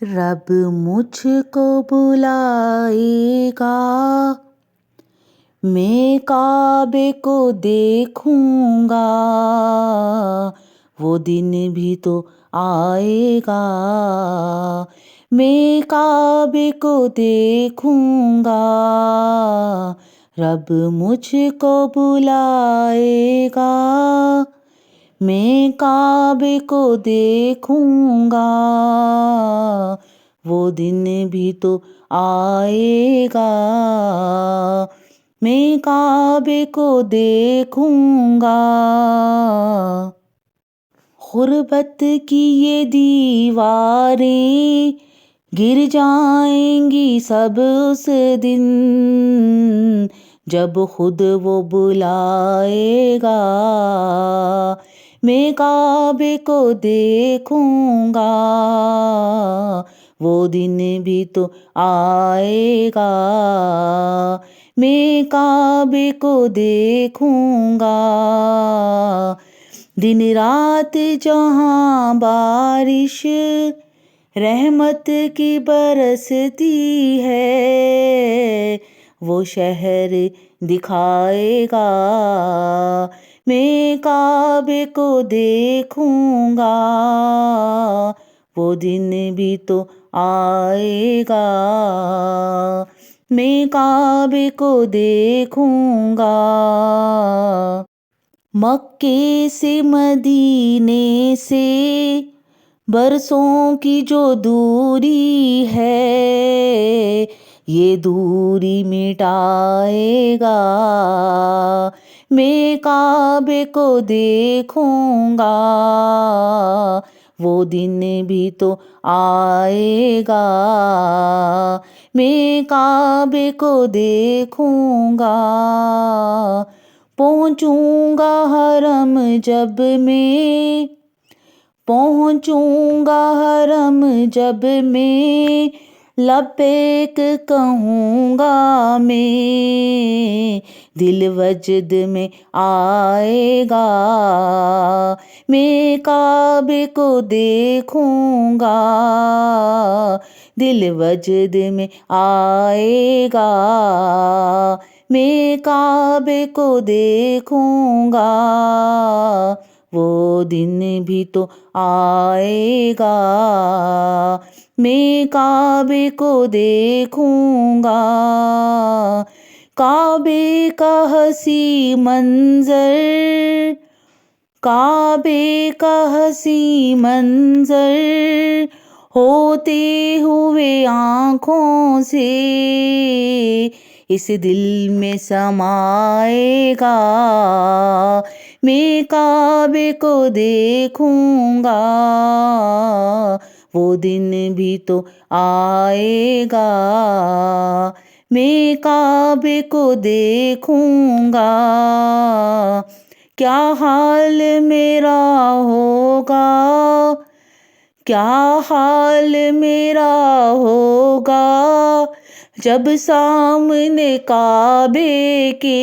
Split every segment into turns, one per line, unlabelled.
رب مجھ کو بلائے گا، میں کعبے کو دیکھوں گا، وہ دن بھی تو آئے گا، میں کعبے کو دیکھوں گا، رب مجھ کو بلائے گا، میں کعبے کو دیکھوں گا، وہ دن بھی تو آئے گا، میں کعبے کو دیکھوں گا، غربت کی یہ دیواریں گر جائیں گی سب اس دن، جب خود وہ بلائے گا، میں کعبے کو دیکھوں گا، وہ دن بھی تو آئے گا، میں کعبے کو دیکھوں گا، دن رات جہاں بارش رحمت کی برستی ہے، وہ شہر دکھائے گا، میں کعبے کو دیکھوں گا، وہ دن بھی تو آئے گا، میں کعبے کو دیکھوں گا، مکے سے مدینے سے برسوں کی جو دوری ہے، یہ دوری مٹائے گا، میں کعبے کو دیکھوں گا، وہ دن بھی تو آئے گا، میں کعبے کو دیکھوں گا، پہنچوں گا حرم جب میں، پہنچوں گا حرم جب میں، لبیک کہوں گا میں، دل وجد میں آئے گا، میں کعبے کو دیکھوں گا، دل وجد میں آئے گا، میں کعبے کو دیکھوں گا، وہ دن بھی تو آئے گا، میں کعبے کو دیکھوں گا، کعبے کا حسیں منظر، کعبے کا حسیں منظر ہوتے ہوئے آنکھوں سے اس دل میں سمائے گا، میں کعبے کو دیکھوں گا، وہ دن بھی تو آئے گا، میں کعبے کو دیکھوں گا، کیا حال میرا ہوگا، کیا حال میرا ہوگا، جب سامنے کعبے کے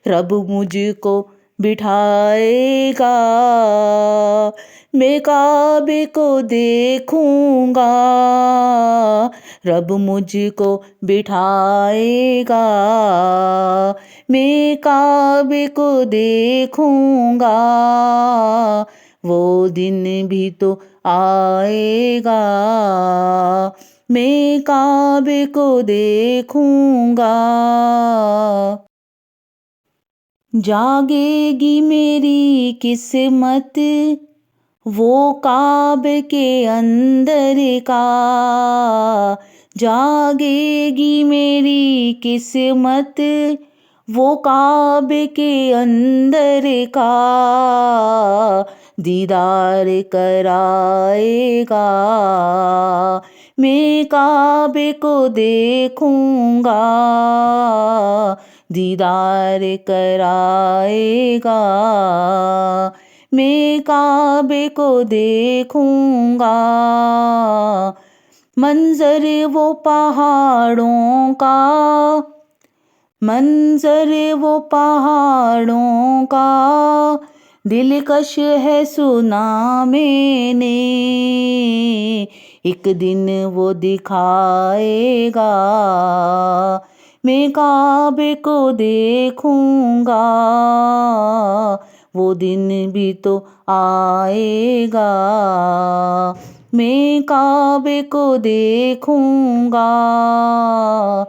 رب مجھ کو بٹھائے گا، میں کعبے کو دیکھوں گا، رب مجھ کو بٹھائے گا، میں کعبے کو دیکھوں گا، وہ دن بھی تو آئے گا، میں کعبے کو دیکھوں گا، جاگے گی میری قسمت وہ کعبے کے اندر کا، جاگے گی میری قسمت وہ کعبے کے اندر کا، دیدار کرائے گا، میں کعبے کو دیکھوں گا، دیدار کرائے گا، میں کعبے کو دیکھوں گا، منظر وہ پہاڑوں کا، منظر وہ پہاڑوں کا دلکش ہے سنا میں نے، ایک دن وہ دکھائے گا، میں کعبے کو دیکھوں گا، وہ دن بھی تو آئے گا، میں کعبے کو دیکھوں گا،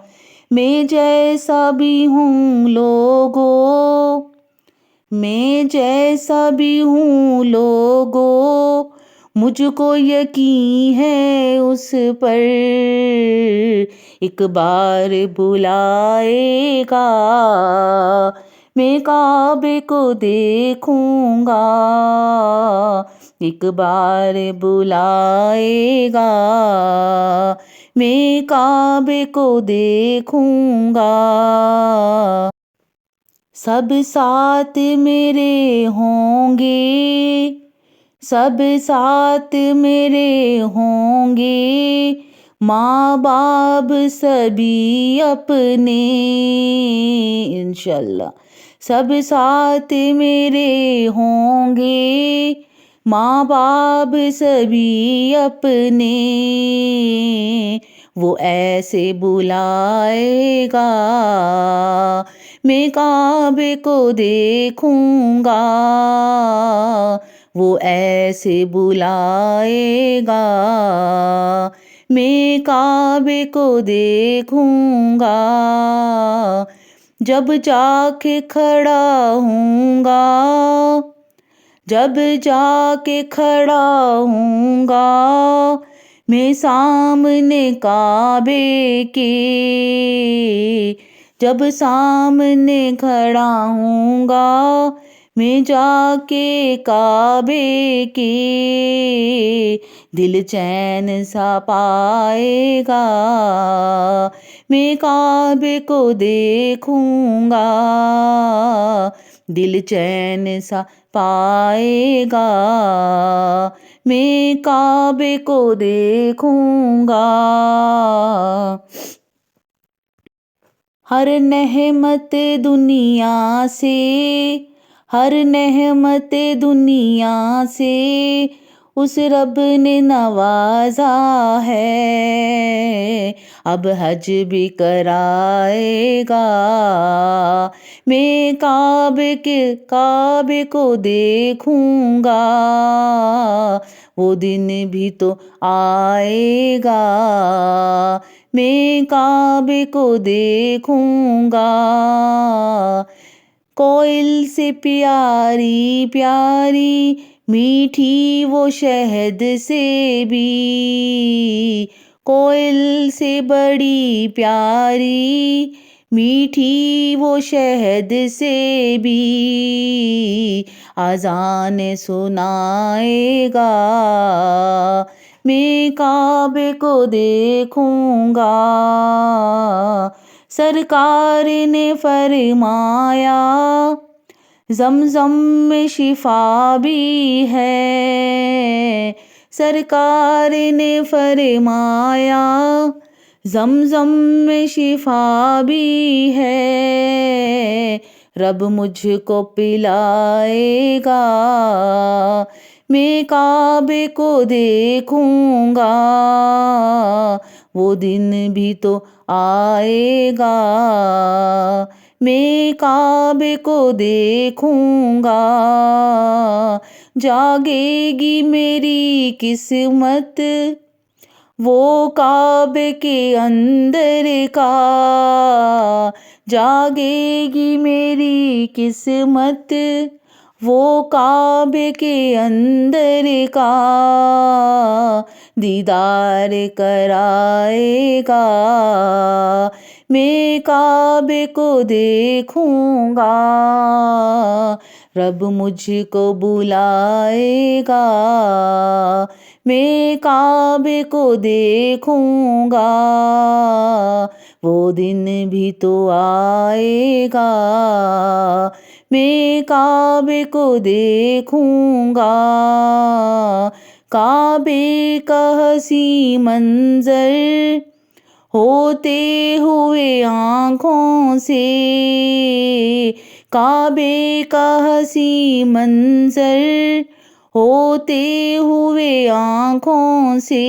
میں جیسا بھی ہوں لوگو، میں جیسا بھی ہوں لوگو، مجھ کو یقین ہے اس پر، ایک بار بلائے گا، میں کعبے کو دیکھوں گا، ایک بار بلائے گا، میں کعبے کو دیکھوں گا، سب ساتھ میرے ہوں گے، سب ساتھ میرے ہوں گے، ماں باپ سبھی اپنے، انشاءاللہ سب ساتھ میرے ہوں گے، ماں باپ سبھی اپنے، وہ ایسے بلائے گا، میں کعبے کو دیکھوں گا، وہ ایسے بلائے گا، میں کعبے کو دیکھوں گا، جب جا کے کھڑا ہوں گا، جب جا کے کھڑا ہوں گا، میں سامنے کعبے کے، جب سامنے کھڑا ہوں گا، میں جا کے کعبے کے، دل چین سا پائے گا، میں کعبے کو دیکھوں گا، دل چین سا پائے گا، میں کعبے کو دیکھوں گا، ہر نعمت دنیا سے، ہر نعمت دنیا سے، اس رب نے نوازا ہے، اب حج بھی کرائے گا، میں کعبے کو دیکھوں گا، وہ دن بھی تو آئے گا، میں کعبے کو دیکھوں گا، کوئل سے پیاری پیاری، میٹھی وہ شہد سے بھی، کوئل سے بڑی پیاری، میٹھی وہ شہد سے بھی، اذان سنائے گا، میں کعبے کو دیکھوں گا، سرکار نے فرمایا زمزم میں شفا بھی ہے، سرکار نے فرمایا زمزم میں شفا بھی ہے، رب مجھ کو پلائے گا، میں کعبے کو دیکھوں گا، وہ دن بھی تو آئے گا، میں کعبے کو دیکھوں گا، جاگے گی میری قسمت وہ کعبے کے اندر کا، جاگے گی میری قسمت وہ کعبے کے اندر کا، دیدار کرائے گا، میں کعبے کو دیکھوں گا، رب مجھ کو بلائے گا، میں کعبے کو دیکھوں گا، وہ دن بھی تو آئے گا، میں کعبے کو دیکھوں گا، کعبے کا حسین منظر ہوتے ہوئے آنکھوں سے، کعبے کا حسین منظر ہوتے ہوئے آنکھوں سے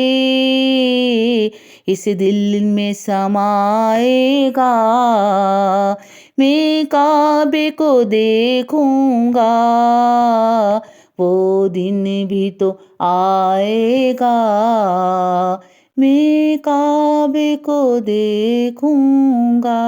اس دل میں سمائے گا، میں کعبے کو دیکھوں گا، وہ دن بھی تو آئے گا، میں کعبے کو دیکھوں گا۔